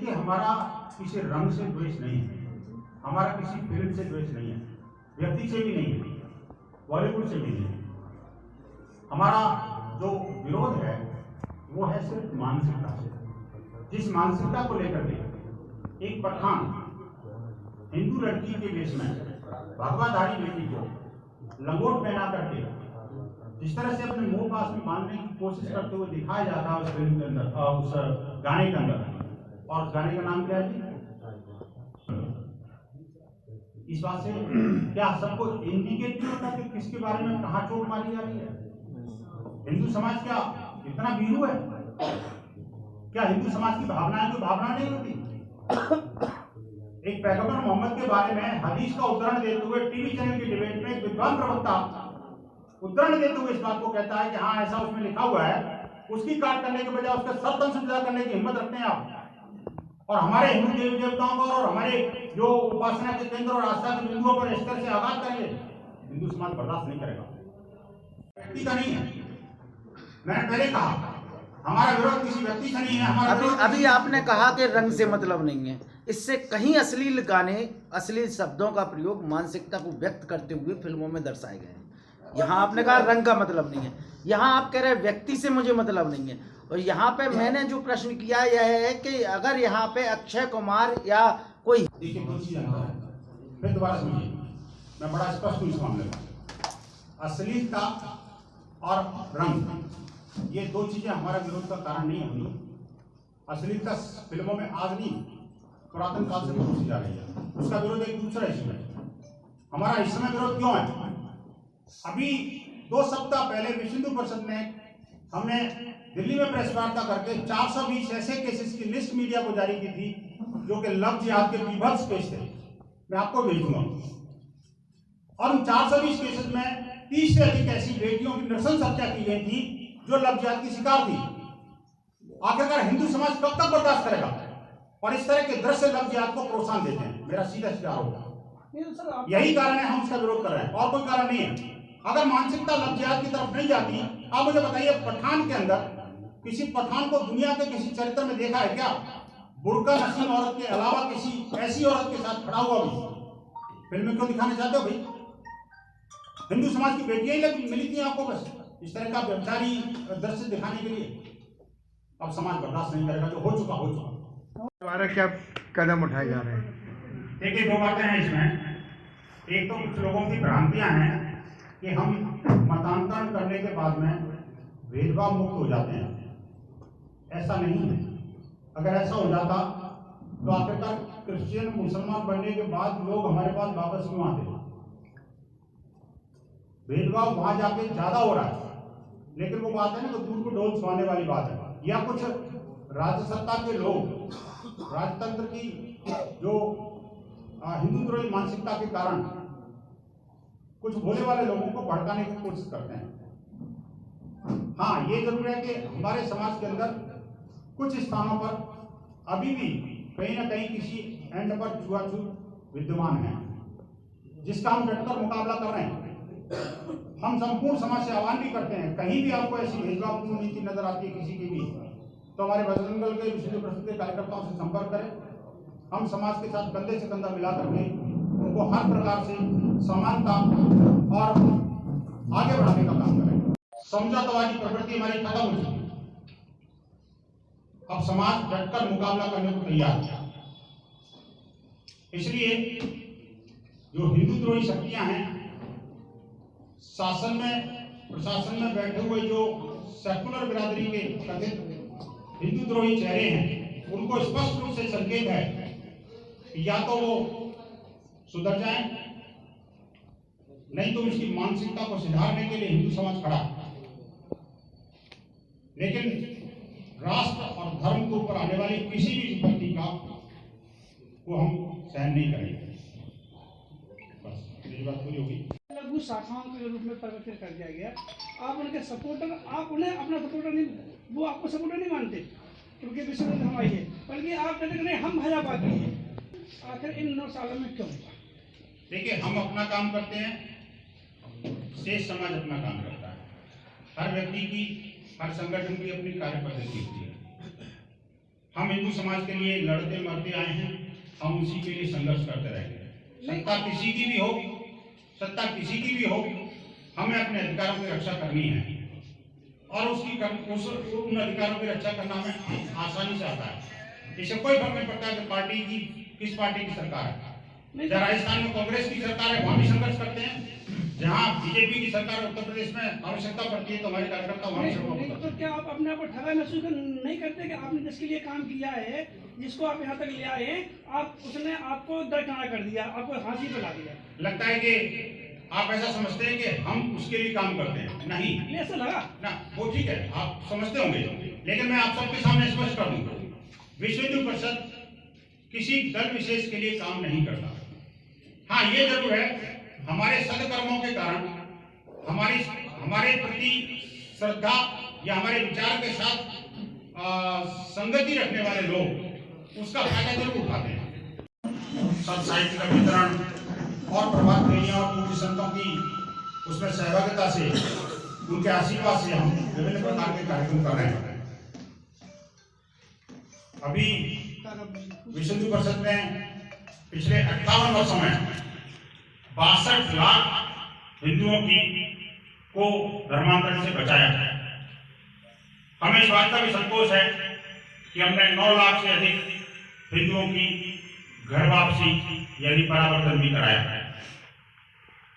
देखिए, हमारा किसी रंग से द्वेष नहीं है, हमारा किसी फिल्म से द्वेष नहीं है, व्यक्ति से भी नहीं है, बॉलीवुड से भी नहीं है। हमारा जो विरोध है वो है सिर्फ मानसिकता से। जिस मानसिकता को लेकर के एक पठान हिंदू लड़की के वेश में भगवाधारी बेटी को लंगोट पहना करके जिस तरह से अपने मुंह पास में बांधने की कोशिश करते हुए दिखाया जाता है उस फिल्म के अंदर, उस गाने के अंदर, और उस गाने का नाम क्या है जी? इस बात से क्या सबको इंडिकेट नहीं होता कि किसके बारे में कहां चोट मारी जा रही है? हिंदू समाज क्या इतना भीरू है? क्या हिंदू समाज की भावनाएं कोई भावना नहीं होती? एक पैगंबर मोहम्मद के बारे में हदीस का उदाहरण देते हुए टीवी चैनल की डिबेट में एक विद्वान प्रवक्ता उदाहरण देते हुए इस बात को कहता है कि हाँ ऐसा उसमें लिखा हुआ है, उसकी काट करने के बजाय उसका सर तन से जुदा करने की हिम्मत रखते हैं आप। और हमारे हिंदू देवी देवताओं को और हमारे जो उपासना के केंद्र और आस्था के बिंदुओं पर इस तरह से आघात करेंगे, हिंदू समाज बर्दाश्त नहीं करेगा। व्यक्ति का नहीं है, मैंने पहले कहा हमारा विरोध किसी व्यक्ति से नहीं है। हमारा अभी आपने कहा कि रंग से मतलब नहीं है, इससे कहीं अश्लील गाने, अश्लील शब्दों का प्रयोग मानसिकता को व्यक्त करते हुए फिल्मों में दर्शाए गए हैं। यहाँ आपने कहा रंग का मतलब नहीं है, यहाँ आप कह रहे हैं व्यक्ति से मुझे मतलब नहीं है। और यहाँ पे मैंने जो प्रश्न किया यह है कि अगर यहाँ पे अक्षय कुमार या कोई, देखिए दो चीजें अंतर है, फिर दोबारा सुनिए, मैं बड़ा स्पष्ट हूँ इस मामले में। अश्लीलता और रंग ये दो चीजें हमारा विरोध का कारण नहीं होनी। अश्लीलता फिल्मों में आज नहीं, पुरातन काल से घुसी जा रही है, उसका विरोध एक दूसरा इशू है। हमारा इस समय विरोध क्यों है? अभी 2 सप्ताह पहले विश्व हिंदू परिषद में हमने दिल्ली में प्रेस वार्ता करके 420 ऐसे केसेस की लिस्ट मीडिया को जारी की थी जो कि लव जिहाद के बीभत्स केस थे, मैं आपको भेज दूंगा। और उन 420 केसेस में 30 से अधिक ऐसी बेटियों की नृशंस हत्या की गई थी जो लव जिहाद की शिकार थी। आखिरकार हिंदू समाज कब तक बर्दाश्त करेगा? और इस तरह के दृश्य लव जिहाद को प्रोत्साहन देते हैं, मेरा सीधा शिकार होगा। यही कारण है हम उसका विरोध कर रहे हैं, और कोई कारण नहीं है। अगर मानसिकता लव जिहाद की तरफ नहीं जाती, आप मुझे बताइए पठान के अंदर किसी पठान को दुनिया के किसी चरित्र में देखा है क्या बुर्का नसीम औरत के अलावा किसी ऐसी औरत के साथ खड़ा हुआ भी? फिल्म में क्यों दिखाना चाहते हो भाई? हिंदू समाज की बेटियां ही मिली थी आपको बस इस तरह का व्यभिचारी दृश्य दिखाने के लिए। अब समाज बर्दाश्त नहीं करेगा, जो हो चुका। हमारा क्या कदम उठाए जा रहे हैं? देखिए, 2 बातें हैं इसमें। एक तो कुछ लोगों की भ्रांतियां हैं कि हम मतांतरण करने के बाद में भेदभाव मुक्त हो जाते हैं। ऐसा नहीं है। अगर ऐसा हो जाता तो आखिरकार क्रिश्चियन मुसलमान बनने के बाद लोग हमारे पास वापस क्यों आते? भेदभाव वहां जाके ज्यादा हो रहा है, लेकिन वो बात है ना, तो दूध को ढोल सुहाने वाली बात है। या कुछ राज्य सत्ता के लोग राजतंत्र की जो हिंदुत्ववादी मानसिकता के कारण कुछ भोले वाले लोगों को भड़काने की कोशिश करते हैं। हाँ, ये जरूर है कि हमारे समाज के अंदर कुछ स्थानों पर अभी भी कहीं ना कहीं किसी एंड पर छुआछूत विद्यमान है, जिसका हम डटकर मुकाबला कर रहे हैं। हम संपूर्ण समाज से आह्वान भी करते हैं, कहीं भी आपको ऐसी भेदभावपूर्ण नीति नजर आती है किसी की भी, तो हमारे बजरंग दल के विश्व हिंदू परिषद के कार्यकर्ताओं से संपर्क करें। हम समाज के साथ कंधे से कंधा मिलाकर के उनको हर प्रकार से समानता और आगे बढ़ाने का काम करें। समझौतावादी प्रवृत्ति हमारी खत्म हो चुकी है। अब समाज डटकर मुकाबला करने को तैयार है। इसलिए जो हिंदुद्रोही शक्तियां हैं, शासन में प्रशासन में बैठे हुए जो सेकुलर बिरादरी के कथित हिंदुद्रोही चेहरे हैं, उनको स्पष्ट रूप से संकेत है कि या तो वो सुधर जाएं, नहीं तो उसकी मानसिकता को सुधारने के लिए हिंदू समाज खड़ा है। लेकिन राष्ट्र और धर्म के ऊपर आने वाली किसी भी विपत्ति का को हम सहन नहीं करेंगे। बस मेरी बात पूरी होगी। लघु शाखाओं के रूप में परिवर्तित कर दिया गया। आप उनके सपोर्टर, आप उन्हें अपना सपोर्टर नहीं, वो आपको सपोर्टर नहीं मानते क्योंकि विश्व धर्म आई है, बल्कि आप कहते नहीं हम भाजपा की है। आखिर इन 9 सालों में क्यों? देखिए, हम अपना काम करते हैं, शेष समाज अपना काम करता है। हर व्यक्ति की, हर संगठन की अपनी कार्य पद्धति होती है। हम हिंदू समाज के लिए लड़ते मरते आए हैं, हम उसी के लिए संघर्ष करते रहेंगे। सत्ता किसी की भी हो, सत्ता किसी की भी हो, हमें अपने अधिकारों की रक्षा करनी है और उन अधिकारों की रक्षा करना हमें आसानी से आता है। इससे कोई फर्क नहीं पड़ता कि पार्टी की किस पार्टी की सरकार है। जहाँ राजस्थान में कांग्रेस की सरकार है वहाँ भी संघर्ष करते हैं, जहाँ बीजेपी की सरकार उत्तर प्रदेश में आवश्यकता पड़ती है तो हमारे कार्यकर्ता वहाँ भी। तो क्या आप अपने आप को ठगा महसूस नहीं करते कि आपने जिसके लिए काम किया है, जिसको आप यहाँ तक ले आए हैं, आप उसने आपको दरकिनार कर दिया, आपको फांसी पे ला दिया? लगता है कि आप ऐसा समझते हैं कि हम उसके लिए काम करते हैं। नहीं, ऐसा लगा ना, वो ठीक है, आप समझते होंगे, लेकिन मैं आप सबके सामने स्पष्ट कर दूंगा, विश्व हिंदू परिषद किसी दल विशेष के लिए काम नहीं करता। हाँ, ये जरूर है, हमारे सदकर्मों के कारण हमारे प्रति श्रद्धा या हमारे विचार के साथ संगति रखने वाले लोग उसका फायदा जरूर उठाते हैं। सब साहित्य का वितरण और प्रभात फेरियां और पूज्य संतों की उसमें सहभागिता से, उनके आशीर्वाद से हम विभिन्न प्रकार के कार्यक्रम कर रहे हैं। अभी विश्व हिंदू परिषद में पिछले 58 वर्षों में 62 लाख हिंदुओं को धर्मांतरण से बचाया है। हमें इस बात का भी संतोष है कि हमने 9 लाख से अधिक हिंदुओं की घर वापसी यानी परावर्तन भी कराया है।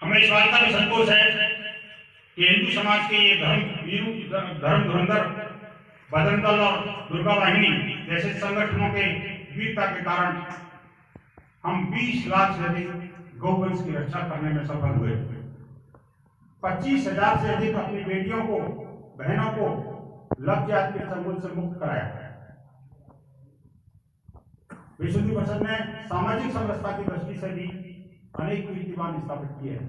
हमें इस बात का भी संतोष है कि हिंदू समाज के ये धर्म धुरंधर बजरंग दल और दुर्गा वाहिनी जैसे संगठनों के वीरता के कारण हम 20 लाख से अधिक गौवंश की रक्षा करने में सफल हुए। 25,000 से अधिक अपनी बेटियों को, बहनों को लव जात के संबंध से मुक्त कराया। विश्व हिंदू परिषद ने सामाजिक समरसता की दृष्टि से भी अनेक कीर्तिमान स्थापित किए हैं।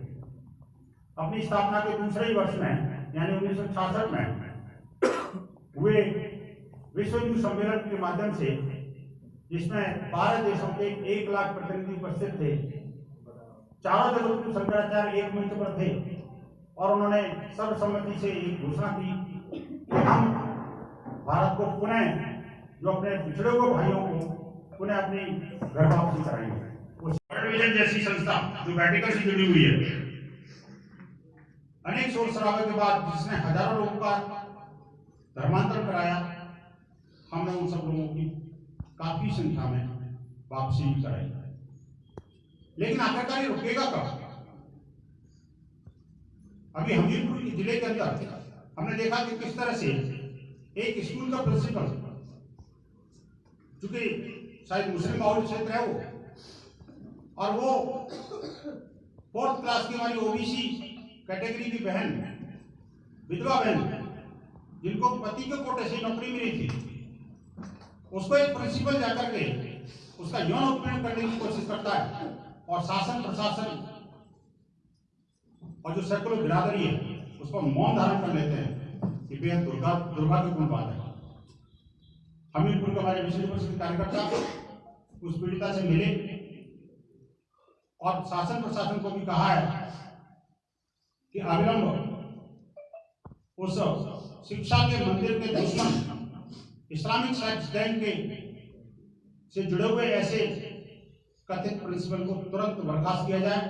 अपनी स्थापना के दूसरे वर्ष में यानी 1966 में हुए विश्व हिंदू सम्मेलन के माध्यम से, जिसमें 12 देशों के 1 लाख प्रतिनिधि उपस्थित थे, चारों जगत शंकराचार्य एक मंच पर थे और उन्होंने सर्वसम्मति से एक घोषणा की कि हम भारत को पुनः, जो अपने पिछड़े हुए भाइयों को पुनः अपनी घर वापसी कराएंगे। वर्ल्ड विजन जैसी संस्था जो वेटिकन से जुड़ी हुई है, अनेक शोर शराबे के बाद जिसने हजारों लोगों का धर्मांतरण कराया, हमने उन सब लोगों की काफी संख्या में वापसी भी कराई। लेकिन आखिरकार ये रुकेगा कब? अभी हमीरपुर जिले के अंदर हमने देखा कि किस तरह से एक स्कूल का प्रिंसिपल, चूंकि शायद मुस्लिम बाहुल्य क्षेत्र है वो, और वो 4th क्लास की हमारी ओबीसी कैटेगरी की बहन, विधवा बहन, जिनको पति के कोटे से नौकरी मिली थी, उसको एक प्रिंसिपल जाकर के उसका यौन उत्पीड़न करने की कोशिश करता है और शासन प्रशासन और जो सेकुलर बिरादरी है उस पर मौन धारण कर लेते हैं कि बेहद दुर्भाग्यपूर्ण बात है। हमीरपुर के हमारे विश्व हिंदू परिषद के कार्यकर्ता उस पीड़िता से मिले और शासन प्रशासन को भी कहा है कि अविलंब उस शिक्षा के मंदिर के दुश्मन इस्लामिक स्टेट गैंग के से जुड़े हुए ऐसे कथित प्रिंसिपल को तुरंत बर्खास्त किया जाए